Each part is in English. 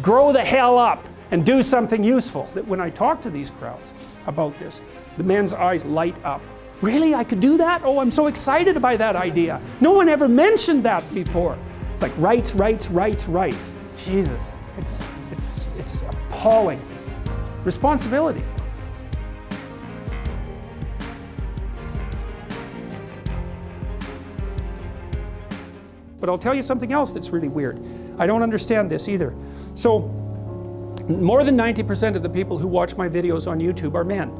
grow the hell up and do something useful. That when I talk to these crowds about this, the men's eyes light up. Really? I could do that? Oh, I'm so excited by that idea. No one ever mentioned that before. It's like rights, rights, rights, rights. Jesus, it's appalling. Responsibility. But I'll tell you something else that's really weird. I don't understand this either. So, more than 90% of the people who watch my videos on YouTube are men.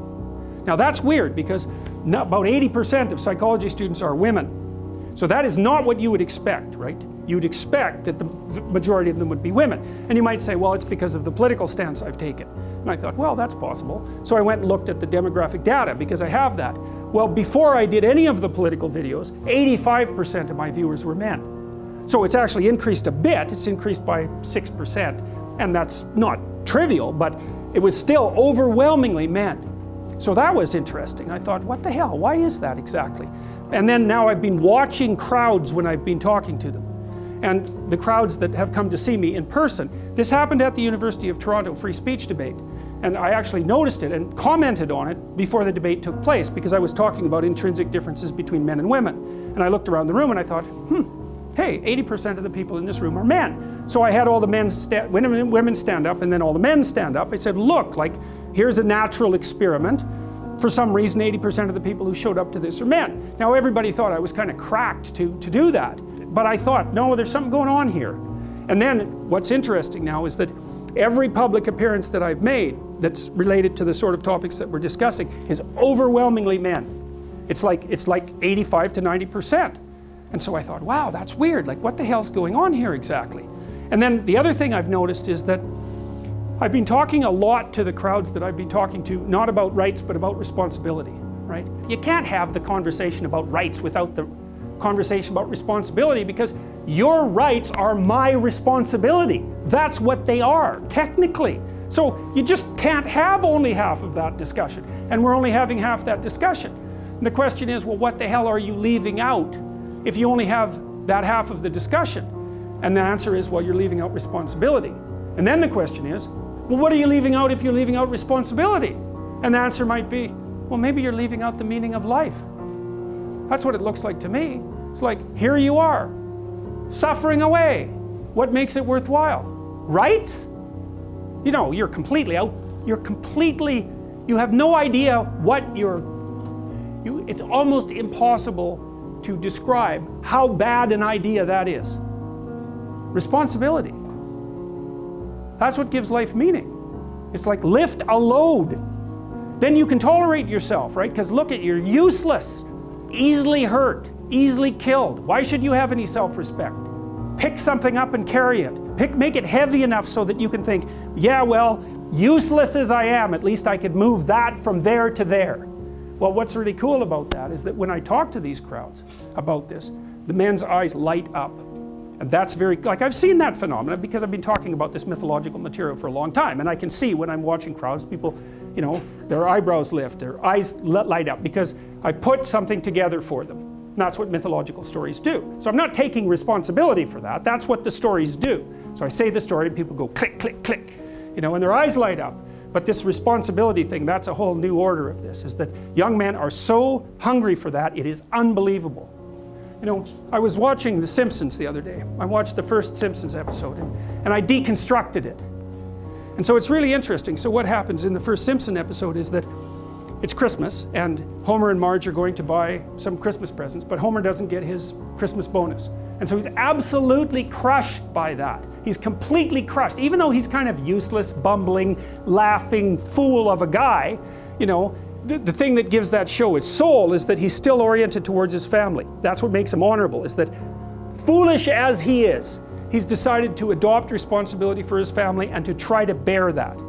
Now that's weird because about 80% of psychology students are women. So that is not what you would expect, right? You would expect that the majority of them would be women. And you might say, well, it's because of the political stance I've taken. And I thought, well, that's possible. So I went and looked at the demographic data because I have that. Well, before I did any of the political videos, 85% of my viewers were men. So it's actually increased a bit. It's increased by 6%. And that's not trivial, but it was still overwhelmingly men. So that was interesting. I thought, what the hell? Why is that exactly? And then now I've been watching crowds when I've been talking to them. And the crowds that have come to see me in person. This happened at the University of Toronto free speech debate. And I actually noticed it and commented on it before the debate took place because I was talking about intrinsic differences between men and women. And I looked around the room and I thought, hey, 80% of the people in this room are men. So I had all the women stand up and then all the men stand up. I said, look, like, here's a natural experiment. For some reason, 80% of the people who showed up to this are men. Now, everybody thought I was kind of cracked to do that. But I thought, no, there's something going on here. And then what's interesting now is that every public appearance that I've made that's related to the sort of topics that we're discussing is overwhelmingly men. It's like 85 to 90%. And so I thought, wow, that's weird. Like, what the hell's going on here exactly? And then the other thing I've noticed is that I've been talking a lot to the crowds that I've been talking to, not about rights, but about responsibility, right? You can't have the conversation about rights without the conversation about responsibility because your rights are my responsibility. That's what they are, technically. So you just can't have only half of that discussion. And we're only having half that discussion. And the question is, well, what the hell are you leaving out if you only have that half of the discussion? And the answer is, well, you're leaving out responsibility. And then the question is, well, what are you leaving out if you're leaving out responsibility? And the answer might be, well, maybe you're leaving out the meaning of life. That's what it looks like to me. It's like, here you are, suffering away. What makes it worthwhile? Rights? You know, you're completely out. You have no idea what it's almost impossible to describe how bad an idea that is. Responsibility. That's what gives life meaning. It's like lift a load. Then you can tolerate yourself, right? Because look at, you're useless, easily hurt, easily killed. Why should you have any self-respect? Pick something up and carry it. Make it heavy enough so that you can think, yeah, well, useless as I am, at least I could move that from there to there. Well, what's really cool about that is that when I talk to these crowds about this, the men's eyes light up. And that's like, I've seen that phenomenon because I've been talking about this mythological material for a long time. And I can see when I'm watching crowds, people, you know, their eyebrows lift, their eyes light up because I put something together for them. And that's what mythological stories do. So I'm not taking responsibility for that. That's what the stories do. So I say the story and people go click, click, click, you know, and their eyes light up. But this responsibility thing, that's a whole new order of this, is that young men are so hungry for that, it is unbelievable. You know, I was watching The Simpsons the other day. I watched the first Simpsons episode and I deconstructed it. And so it's really interesting. So what happens in the first Simpson episode is that it's Christmas and Homer and Marge are going to buy some Christmas presents, but Homer doesn't get his Christmas bonus. And so he's absolutely crushed by that. He's completely crushed. Even though he's kind of useless, bumbling, laughing fool of a guy, you know, the thing that gives that show its soul is that he's still oriented towards his family. That's what makes him honorable, is that foolish as he is, he's decided to adopt responsibility for his family and to try to bear that.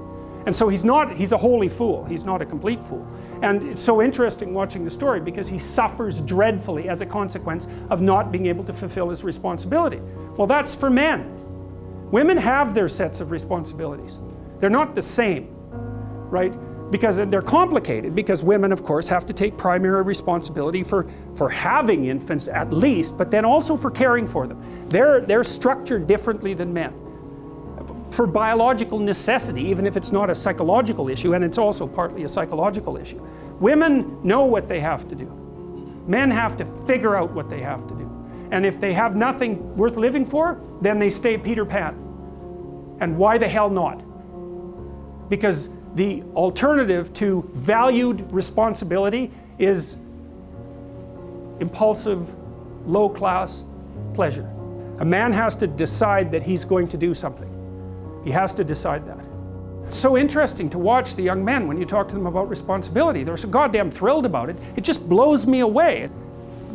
And so he's a holy fool. He's not a complete fool. And it's so interesting watching the story because he suffers dreadfully as a consequence of not being able to fulfill his responsibility. Well, that's for men. Women have their sets of responsibilities. They're not the same, right? Because they're complicated, because women, of course, have to take primary responsibility for having infants at least, but then also for caring for them. They're structured differently than men. for biological necessity, even if it's not a psychological issue, and it's also partly a psychological issue. Women know what they have to do. Men have to figure out what they have to do. And if they have nothing worth living for, then they stay Peter Pan. And why the hell not? Because the alternative to valued responsibility is impulsive, low-class pleasure. A man has to decide that he's going to do something. He has to decide that. It's so interesting to watch the young men when you talk to them about responsibility. They're so goddamn thrilled about it. It just blows me away.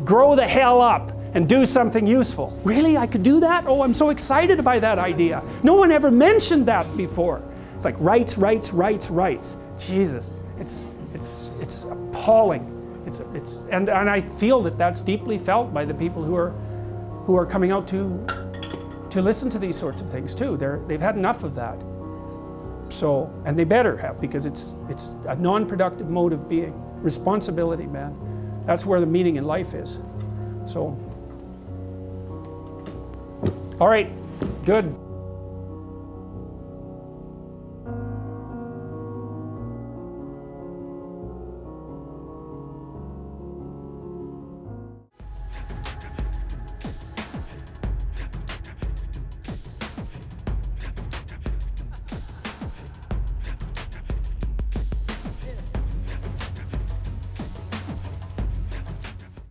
Grow the hell up and do something useful. Really? I could do that? Oh, I'm so excited by that idea. No one ever mentioned that before. It's like rights, rights, rights, rights. Jesus, it's appalling. And I feel that that's deeply felt by the people who are coming out to listen to these sorts of things too. They've had enough of that. So, and they better have, because it's a non-productive mode of being. Responsibility, man. That's where the meaning in life is. So, all right, good.